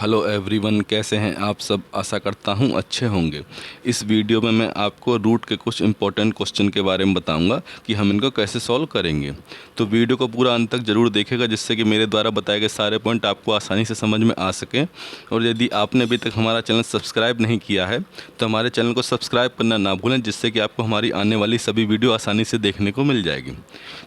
Hello everyone, कैसे हैं आप सब। आशा करता हूं अच्छे होंगे। इस वीडियो में मैं आपको रूट के कुछ इंपॉर्टेंट क्वेश्चन के बारे में बताऊंगा कि हम इनको कैसे सॉल्व करेंगे। तो वीडियो को पूरा अंत तक ज़रूर देखेगा, जिससे कि मेरे द्वारा बताए गए सारे पॉइंट आपको आसानी से समझ में आ सकें। और यदि आपने अभी तक हमारा चैनल सब्सक्राइब नहीं किया है तो हमारे चैनल को सब्सक्राइब करना ना भूलें, जिससे कि आपको हमारी आने वाली सभी वीडियो आसानी से देखने को मिल जाएगी।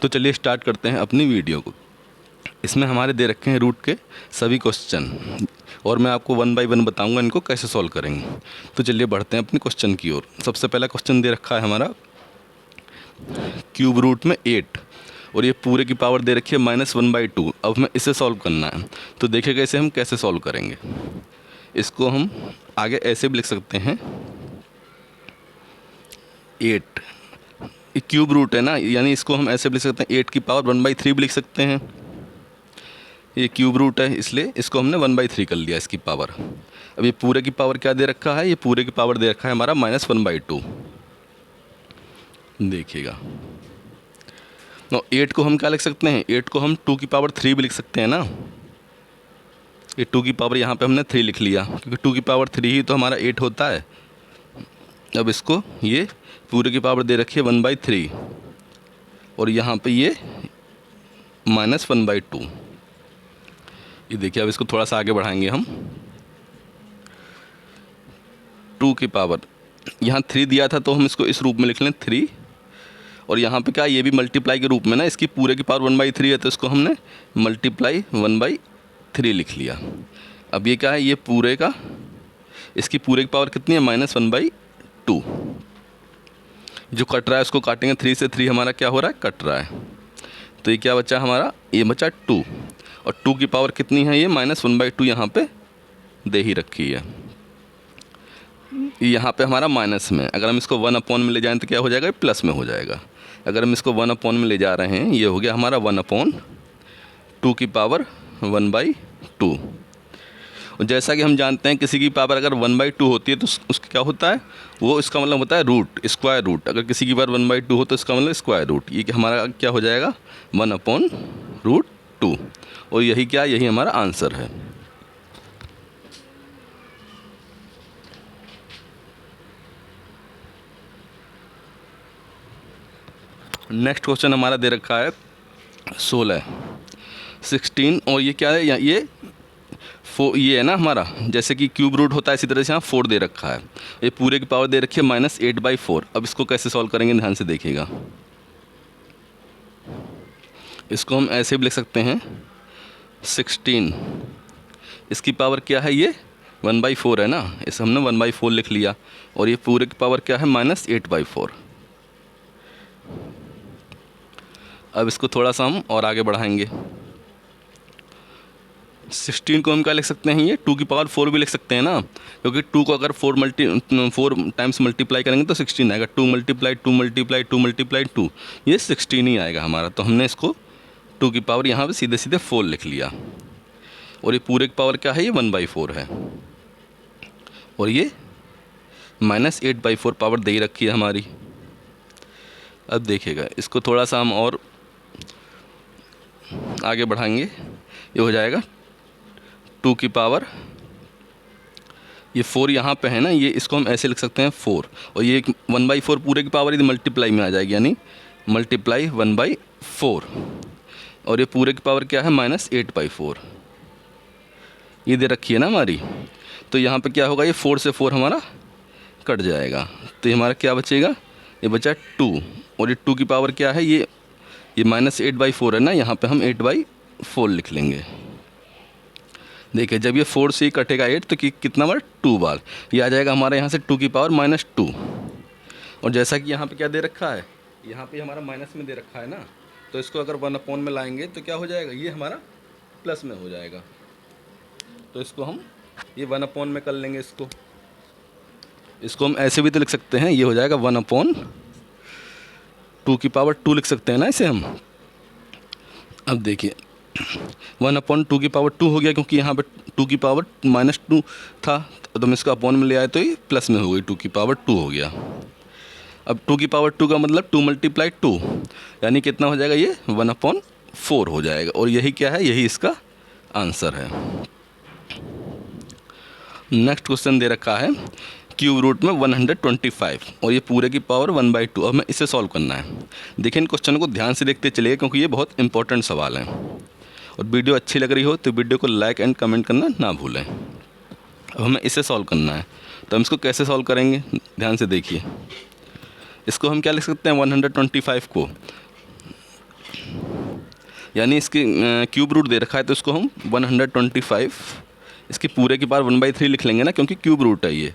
तो चलिए स्टार्ट करते हैं अपनी वीडियो को। इसमें हमारे दे रखे हैं रूट के सभी क्वेश्चन, और मैं आपको वन बाय वन बताऊंगा इनको कैसे सॉल्व करेंगे। तो चलिए बढ़ते हैं अपने क्वेश्चन की ओर। सबसे पहला क्वेश्चन दे रखा है हमारा क्यूब रूट में 8, और ये पूरे की पावर दे रखी है -1/2। अब हमें इसे सॉल्व करना है। तो देखिएगा इसे हम कैसे सॉल्व करेंगे। इसको हम आगे ऐसे भी लिख सकते हैं, 8 क्यूब रूट है ना, यानी इसको हम ऐसे भी लिख सकते हैं, 8 की पावर 1/3 भी लिख सकते हैं। ये क्यूब रूट है इसलिए इसको हमने 1/3 कर लिया इसकी पावर। अब ये पूरे की पावर क्या दे रखा है, ये पूरे की पावर दे रखा है हमारा -1/2। देखिएगा, तो 8 को हम क्या लिख सकते हैं, 8 को हम 2 की पावर 3 भी लिख सकते हैं ना। ये 2 की पावर यहाँ पे हमने 3 लिख लिया, क्योंकि 2 की पावर 3 ही तो हमारा 8 होता है। अब इसको ये पूरे की पावर दे रखी है 1/3, और यहाँ पे ये -1/2। ये देखिए, अब इसको थोड़ा सा आगे बढ़ाएंगे हम। 2 की पावर यहाँ 3 दिया था, तो हम इसको इस रूप में लिख लें 3, और यहाँ पे क्या, ये भी मल्टीप्लाई के रूप में ना, इसकी पूरे की पावर 1/3 है, तो इसको हमने मल्टीप्लाई 1/3 लिख लिया। अब ये क्या है, ये पूरे का, इसकी पूरे की पावर कितनी है, -1/2। जो कट रहा है उसको काटेंगे, 3 से 3 हमारा क्या हो रहा है, कट रहा है। तो ये क्या बचा हमारा, ये बचा 2, और 2 की पावर कितनी है, ये -1/2 यहाँ पे दे ही रखी है। यहाँ पे हमारा माइनस में, अगर हम इसको 1/में ले जाएं तो क्या हो जाएगा, प्लस में हो जाएगा। अगर हम इसको 1/में ले जा रहे हैं, ये हो गया हमारा 1/2 की पावर 1/2। और जैसा कि हम जानते हैं, किसी की पावर अगर 1/2 होती है तो उसका क्या होता है, वो इसका मतलब होता है रूट, स्क्वायर रूट। अगर किसी की पावर 1/2 हो तो इसका मतलब स्क्वायर रूट। ये हमारा क्या हो जाएगा, 1/√2। और यही क्या, यही हमारा आंसर है। नेक्स्ट क्वेश्चन हमारा दे रखा है 16, 16, और ये क्या है, ये ये है ना हमारा, जैसे कि क्यूब रूट होता है इसी तरह से यहाँ 4 दे रखा है। ये पूरे की पावर दे रखी है -8/4। अब इसको कैसे सॉल्व करेंगे, ध्यान से देखिएगा। इसको हम ऐसे भी लिख सकते हैं, 16, इसकी पावर क्या है, ये 1/4 है ना, इसे हमने 1/4 लिख लिया, और ये पूरे की पावर क्या है, -8/4। अब इसको थोड़ा सा हम और आगे बढ़ाएंगे। 16 को हम क्या लिख सकते हैं, ये 2 की पावर 4 भी लिख सकते हैं ना, क्योंकि 2 को अगर 4 टाइम्स मल्टीप्लाई करेंगे तो 16 आएगा। 2 × 2 × 2 × 2, ये 16 ही आएगा हमारा। तो हमने इसको 2 की पावर यहाँ पे सीधे सीधे 4 लिख लिया, और ये पूरे की पावर क्या है, ये 1/4 है, और ये -8/4 पावर दे रखी है हमारी। अब देखिएगा, इसको थोड़ा सा हम और आगे बढ़ाएंगे। ये हो जाएगा 2 की पावर, ये 4 यहाँ पे है ना, ये इसको हम ऐसे लिख सकते हैं 4, और ये 1/4 पूरे की पावर यदि मल्टीप्लाई में आ जाएगी, यानी मल्टीप्लाई 1/4, और ये पूरे की पावर क्या है, -8/4। ये दे रखी है ना हमारी। तो यहाँ पे क्या होगा, ये 4 से 4 हमारा कट जाएगा, तो ये हमारा क्या बचेगा, ये बचा 2, और ये 2 की पावर क्या है, ये -8/4 है ना, यहाँ पे हम 8/4 लिख लेंगे। देखिए, जब ये 4 से ही कटेगा 8, तो कितना बार, 2 बार। ये आ जाएगा हमारे यहाँ से 2 की पावर -2, और जैसा कि यहाँ पे क्या दे रखा है, यहाँ पे हमारा माइनस में दे रखा है ना, तो इसको अगर 1/, में लाएंगे तो क्या हो जाएगा, ये हमारा प्लस में हो जाएगा। तो इसको हम ये 1/, में कर लेंगे। इसको हम ऐसे भी तो लिख सकते हैं, ये हो जाएगा 1/2 की पावर 2 लिख सकते हैं ना इसे हम। अब देखिए, 1/2 की पावर 2 हो गया, क्योंकि यहाँ पे 2 की पावर -2 था, तो हम इसको अपॉन में ले आए तो ये प्लस में हो गई, 2 की पावर 2 हो गया। अब 2 की पावर 2 का मतलब 2 × 2, यानी कितना हो जाएगा, ये 1/4 हो जाएगा, और यही क्या है, यही इसका आंसर है। नेक्स्ट क्वेश्चन दे रखा है क्यूब रूट में 125 और ये पूरे की पावर 1/2। अब हमें इसे सॉल्व करना है। देखिए इन क्वेश्चनों को ध्यान से देखते चलिए क्योंकि ये बहुत इंपॉर्टेंट सवाल है। और वीडियो अच्छी लग रही हो तो वीडियो को लाइक एंड कमेंट करना ना भूलें। अब हमें इसे सॉल्व करना है, तो हम इसको कैसे सॉल्व करेंगे ध्यान से देखिए। इसको हम क्या लिख सकते हैं 125 को, यानी इसकी क्यूब रूट दे रखा है तो इसको हम 125 इसकी पूरे की पावर 1/3 लिख लेंगे ना, क्योंकि क्यूब रूट है ये,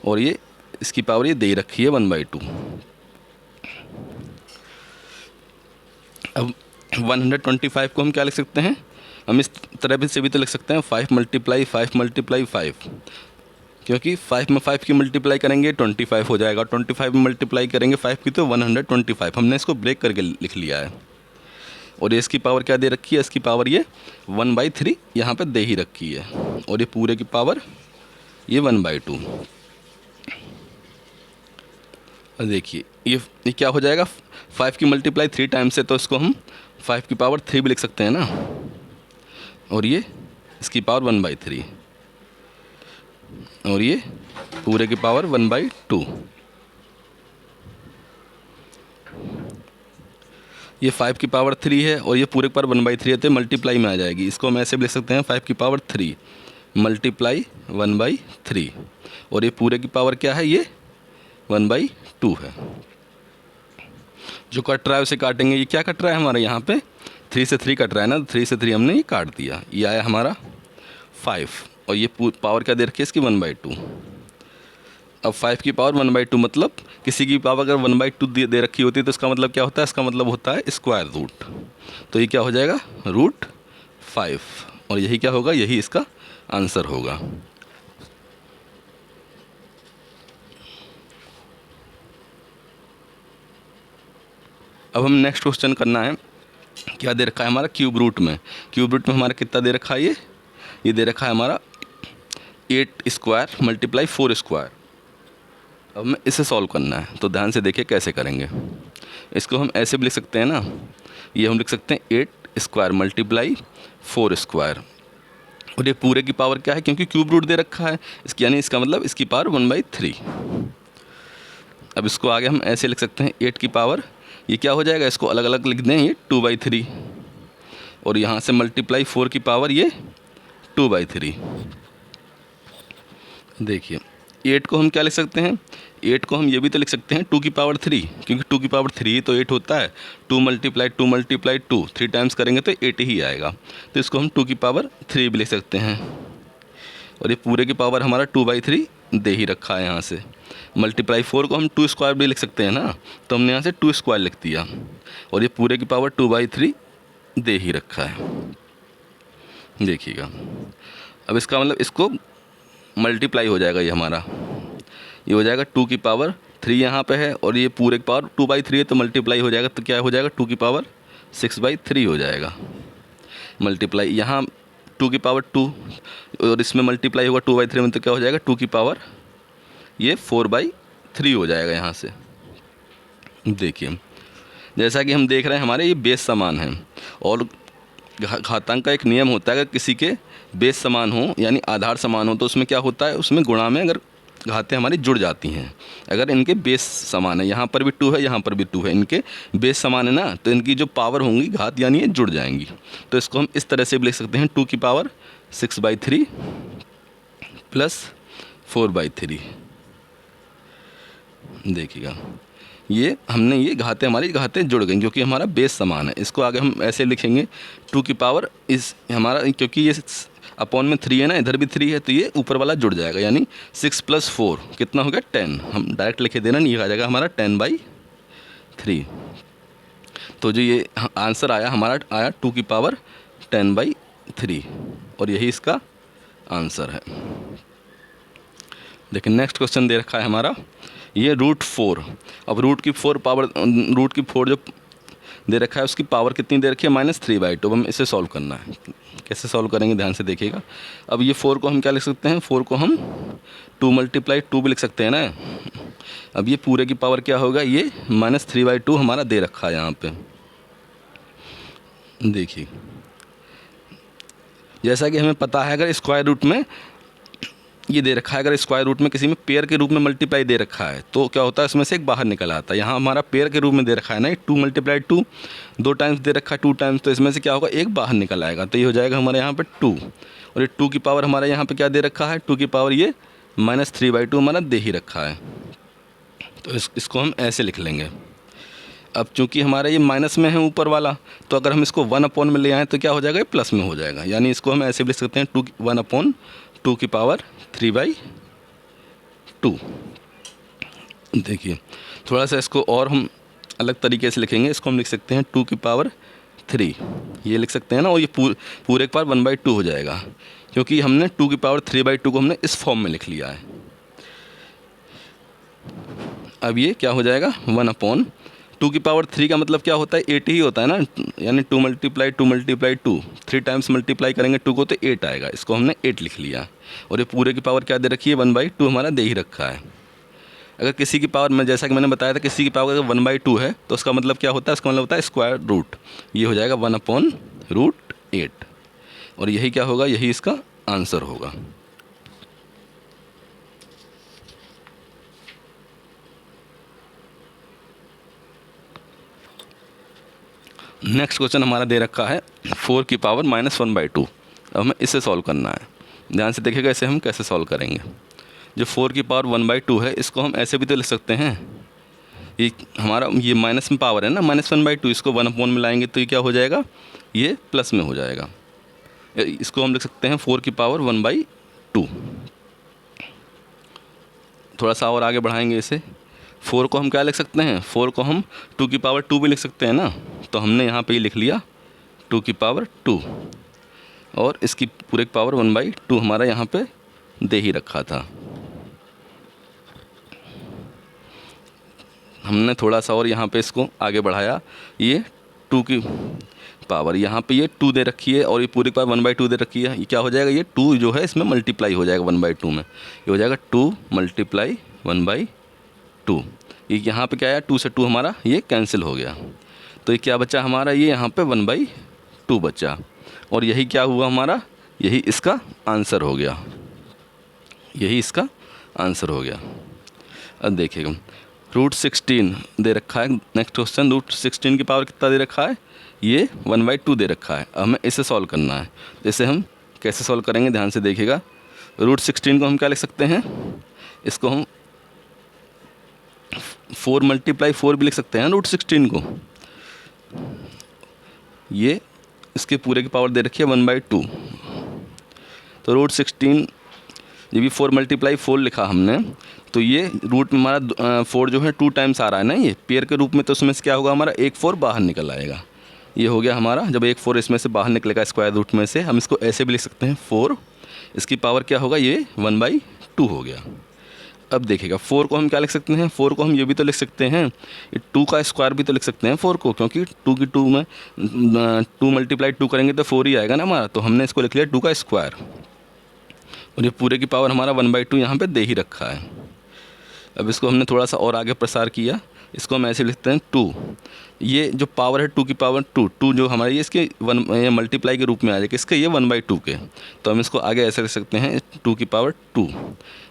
और ये इसकी पावर ये दे रखी है 1/2। अब 125 को हम क्या लिख सकते हैं, हम इस तरह भी से भी तो लिख सकते हैं 5 × 5 क्योंकि 5 में 5 की मल्टीप्लाई करेंगे 25 हो जाएगा, 25 में मल्टीप्लाई करेंगे 5 की तो 125। हमने इसको ब्रेक करके लिख लिया है। और ये इसकी पावर क्या दे रखी है, इसकी पावर ये 1/3 यहाँ पे दे ही रखी है, और ये पूरे की पावर ये 1/2। देखिए ये क्या हो जाएगा, 5 की मल्टीप्लाई 3 टाइम्स से, तो इसको हम 5 की पावर 3 भी लिख सकते हैं ना, और ये इसकी पावर 1/3, और ये पूरे की पावर 1/2। ये 5 की पावर 3 है और ये पूरे की पावर 1/3 है, तो मल्टीप्लाई में आ जाएगी। इसको हम ऐसे भी लिख सकते हैं 5 की पावर 3 मल्टीप्लाई 1/3, और ये पूरे की पावर क्या है, ये 1/2 है। जो कट रहा है उसे काटेंगे। ये क्या कट रहा है हमारे यहाँ पे, 3 से 3 कट रहा है ना, 3 से 3 हमने ये काट दिया, ये आया हमारा 5, और ये पावर क्या दे रखी है इसकी 1/2। अब 5 की पावर 1/2 मतलब किसी की पावर अगर 1/2 दे रखी होती है तो इसका मतलब क्या होता है, इसका मतलब होता है स्क्वायर रूट। तो ये क्या हो जाएगा √5, और यही क्या होगा, यही इसका आंसर होगा। अब हम नेक्स्ट क्वेश्चन करना है, क्या दे रखा है हमारा क्यूब रूट में। क्यूब रूट में हमारा कितना दे रखा है, ये दे रखा है हमारा 8² × 4²। अब हमें इसे सॉल्व करना है, तो ध्यान से देखिए कैसे करेंगे। इसको हम ऐसे भी लिख सकते हैं ना, ये हम लिख सकते हैं 8² × 4², और ये पूरे की पावर क्या है, क्योंकि क्यूब रूट दे रखा है इसकी, यानी इसका मतलब इसकी पावर 1/3। अब इसको आगे हम ऐसे लिख सकते हैं 8 की पावर, ये क्या हो जाएगा, इसको अलग अलग लिख दें, ये 2/3, और यहाँ से मल्टीप्लाई 4 की पावर ये 2/3। देखिए 8 को हम क्या लिख सकते हैं, 8 को हम ये भी तो लिख सकते हैं 2 की पावर 3, क्योंकि 2 की पावर 3 तो 8 होता है। 2 × 2 3 टाइम्स करेंगे तो 8 ही आएगा, तो इसको हम 2 की पावर 3 भी लिख सकते हैं। और ये पूरे की पावर हमारा 2/3 दे ही रखा है। यहाँ से मल्टीप्लाई 4 को हम 2² भी लिख सकते हैं ना, तो हमने यहाँ से 2² लिख दिया, और ये पूरे की पावर 2/3 दे ही रखा है। देखिएगा अब इसका मतलब इसको मल्टीप्लाई हो जाएगा, ये हमारा ये हो जाएगा 2 की पावर 3 यहाँ पे है, और ये पूरे की पावर 2/3 है, तो मल्टीप्लाई हो जाएगा, तो क्या हो जाएगा 2 की पावर 6/3 हो जाएगा। मल्टीप्लाई यहाँ 2 की पावर 2, और इसमें मल्टीप्लाई होगा 2/3 में, तो क्या हो जाएगा 2 की पावर ये 4/3 हो जाएगा यहाँ से। देखिए जैसा कि हम देख रहे हैं हमारे ये बेस समान है, और घातांक का एक नियम होता है, अगर किसी के बेस समान हो यानी आधार समान हो तो उसमें क्या होता है, उसमें गुणा में अगर घातें हमारी जुड़ जाती हैं। अगर इनके बेस समान है, यहाँ पर भी 2 है, यहाँ पर भी 2 है, इनके बेस समान है ना, तो इनकी जो पावर होंगी घात यानी ये जुड़ जाएंगी। तो इसको हम इस तरह से भी लिख सकते हैं 2 की पावर 6/3 + 4/3। देखिएगा ये हमने ये हमारी घातें जुड़ गई क्योंकि हमारा बेस समान है। इसको आगे हम ऐसे लिखेंगे 2 की पावर इस हमारा, क्योंकि ये अपॉन में 3 है ना, इधर भी 3 है, तो ये ऊपर वाला जुड़ जाएगा, यानी 6 + 4 कितना हो गया 10। हम डायरेक्ट लिखे देना, नहीं आ जाएगा हमारा 10/3। तो जो ये आंसर आया हमारा आया 2 की पावर 10/3, और यही इसका आंसर है। देखिए नेक्स्ट क्वेश्चन दे रखा है हमारा ये √4। अब रूट की 4 जो दे रखा है उसकी पावर कितनी दे रखी है, -3/2। अब हम इसे सॉल्व करना है, कैसे सॉल्व करेंगे ध्यान से देखिएगा। अब ये 4 को हम क्या लिख सकते हैं, 4 को हम 2 × 2 भी लिख सकते हैं ना। अब ये पूरे की पावर क्या होगा, ये -3/2 हमारा दे रखा है यहाँ पे। देखिए जैसा कि हमें पता है, अगर स्क्वायर रूट में ये दे रखा है, अगर स्क्वायर रूट में किसी में पेयर के रूप में मल्टीप्लाई दे रखा है तो क्या होता है, इसमें से एक बाहर निकल आता है। यहाँ हमारा पेयर के रूप में दे रखा है ना, 2 × 2, 2 टाइम्स दे रखा है 2 टाइम्स, तो इसमें से क्या होगा, एक बाहर निकल आएगा। तो ये हो जाएगा हमारे यहाँ पे 2, और ये 2 की पावर हमारे यहाँ पे क्या दे रखा है, 2 की पावर ये -3/2 हमारा दे ही रखा है। तो इसको हम ऐसे लिख लेंगे। अब चूंकि हमारा ये माइनस में है ऊपर वाला, तो अगर हम इसको 1/, में ले आएँ तो क्या हो जाएगा, ये प्लस में हो जाएगा। यानी इसको हम ऐसे भी लिख सकते हैं 1/2 की पावर 3/2। देखिए थोड़ा सा इसको और हम अलग तरीके से लिखेंगे, इसको हम लिख सकते हैं 2 की पावर 3, ये लिख सकते हैं ना, और ये पूरे की पावर 1/2 हो जाएगा, क्योंकि हमने 2 की पावर 3/2 को हमने इस फॉर्म में लिख लिया है। अब ये क्या हो जाएगा, 1/2 की पावर 3 का मतलब क्या होता है, 8 ही होता है ना, यानी 2 × 2 3 टाइम्स मल्टीप्लाई करेंगे 2 को तो 8 आएगा, इसको हमने 8 लिख लिया। और ये पूरे की पावर क्या दे रखी है, 1/2 हमारा दे ही रखा है। अगर किसी की पावर में, जैसा कि मैंने बताया था, किसी की पावर अगर 1/2 है तो उसका मतलब क्या होता है, इसका मतलब होता है स्क्वायर रूट। ये हो जाएगा 1/√8, और यही क्या होगा, यही इसका आंसर होगा। नेक्स्ट क्वेश्चन हमारा दे रखा है 4 की पावर -1/2। अब हमें इसे सॉल्व करना है। ध्यान से देखिएगा इसे हम कैसे सॉल्व करेंगे। जो 4 की पावर 1/2 है, इसको हम ऐसे भी तो लिख सकते हैं, ये हमारा ये माइनस में पावर है ना, -1/2, इसको 1/, में लाएंगे तो ये क्या हो जाएगा, ये प्लस में हो जाएगा। इसको हम लिख सकते हैं 4 की पावर 1/2। थोड़ा सा और आगे बढ़ाएंगे इसे, 4 को हम क्या लिख सकते हैं, 4 को हम 2 की पावर 2 भी लिख सकते हैं ना, तो हमने यहाँ पे ये लिख लिया 2 की पावर 2, और इसकी पूरे की पावर 1/2 हमारा यहाँ पे दे ही रखा था। हमने थोड़ा सा और यहाँ पे इसको आगे बढ़ाया, ये 2 की पावर यहाँ पे ये 2 दे रखी है, और ये पूरी पावर 1/2 दे रखी है। ये क्या हो जाएगा, ये 2 जो है इसमें मल्टीप्लाई हो जाएगा 1/2 में, ये हो जाएगा 2 × 1/2। ये यहाँ पे क्या आया, 2 से 2 हमारा ये कैंसिल हो गया, तो ये क्या बचा हमारा, ये यहाँ पे 1/2 बचा, और यही क्या हुआ हमारा, यही इसका आंसर हो गया, यही इसका आंसर हो गया। अब देखिएगा √16 दे रखा है। नेक्स्ट क्वेश्चन, √16 की पावर कितना दे रखा है, ये 1/2 दे रखा है। अब हमें इसे सॉल्व करना है। इसे हम कैसे सॉल्व करेंगे, ध्यान से देखिएगा। √16 को हम क्या लिख सकते हैं, इसको हम 4 × 4 भी लिख सकते हैं √16 को। ये इसके पूरे की पावर दे रखी है 1/2, तो √16 जब भी 4 × 4 लिखा हमने, तो ये रूट में हमारा 4 जो है 2 टाइम्स आ रहा है ना, ये पेयर के रूप में, तो उसमें से क्या होगा, हमारा एक 4 बाहर निकल आएगा। ये हो गया हमारा, जब एक 4 इसमें से बाहर निकलेगा स्क्वायर रूट में से, हम इसको ऐसे भी लिख सकते हैं 4, इसकी पावर क्या होगा, ये 1/2 हो गया। अब देखिएगा 4 को हम क्या लिख सकते हैं, 4 को हम ये भी तो लिख सकते हैं, ये 2 का स्क्वायर भी तो लिख सकते हैं 4 को, क्योंकि 2 की 2 में 2 × 2 करेंगे तो 4 ही आएगा ना हमारा, तो हमने इसको लिख लिया 2 का स्क्वायर, और ये पूरे की पावर हमारा 1/2 यहाँ पे दे ही रखा है। अब इसको हमने थोड़ा सा और आगे प्रसार किया, इसको हम ऐसे लिखते हैं 2, ये जो पावर है 2 की पावर 2 जो हमारे ये इसके ये मल्टीप्लाई के रूप में आ जाएगा, इसके ये 1/2 के, तो हम इसको आगे ऐसे लिख सकते हैं 2 की पावर 2,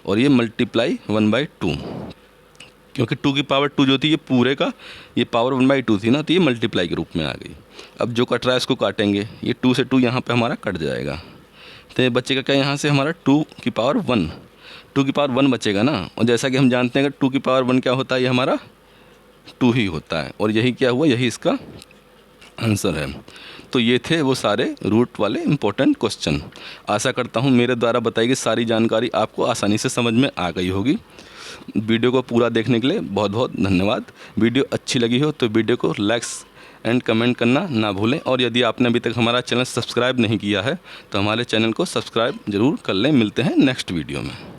और ये मल्टीप्लाई 1/2, क्योंकि 2 की पावर 2 जो थी ये पूरे का ये पावर 1/2 थी ना, तो ये मल्टीप्लाई के रूप में आ गई। अब जो कट रहा है इसको काटेंगे, ये 2 से 2 यहाँ पे हमारा कट जाएगा, तो ये बचेगा क्या, यहाँ से हमारा 2 की पावर 1, 2 की पावर 1 बचेगा ना, और जैसा कि हम जानते हैं कि 2 की पावर 1 क्या होता है, ये हमारा 2 ही होता है, और यही क्या हुआ, यही इसका आंसर है। तो ये थे वो सारे रूट वाले इम्पोर्टेंट क्वेश्चन। आशा करता हूँ मेरे द्वारा बताई गई सारी जानकारी आपको आसानी से समझ में आ गई होगी। वीडियो को पूरा देखने के लिए बहुत बहुत धन्यवाद। वीडियो अच्छी लगी हो तो वीडियो को लाइक्स एंड कमेंट करना ना भूलें, और यदि आपने अभी तक हमारा चैनल सब्सक्राइब नहीं किया है तो हमारे चैनल को सब्सक्राइब ज़रूर कर लें। मिलते हैं नेक्स्ट वीडियो में।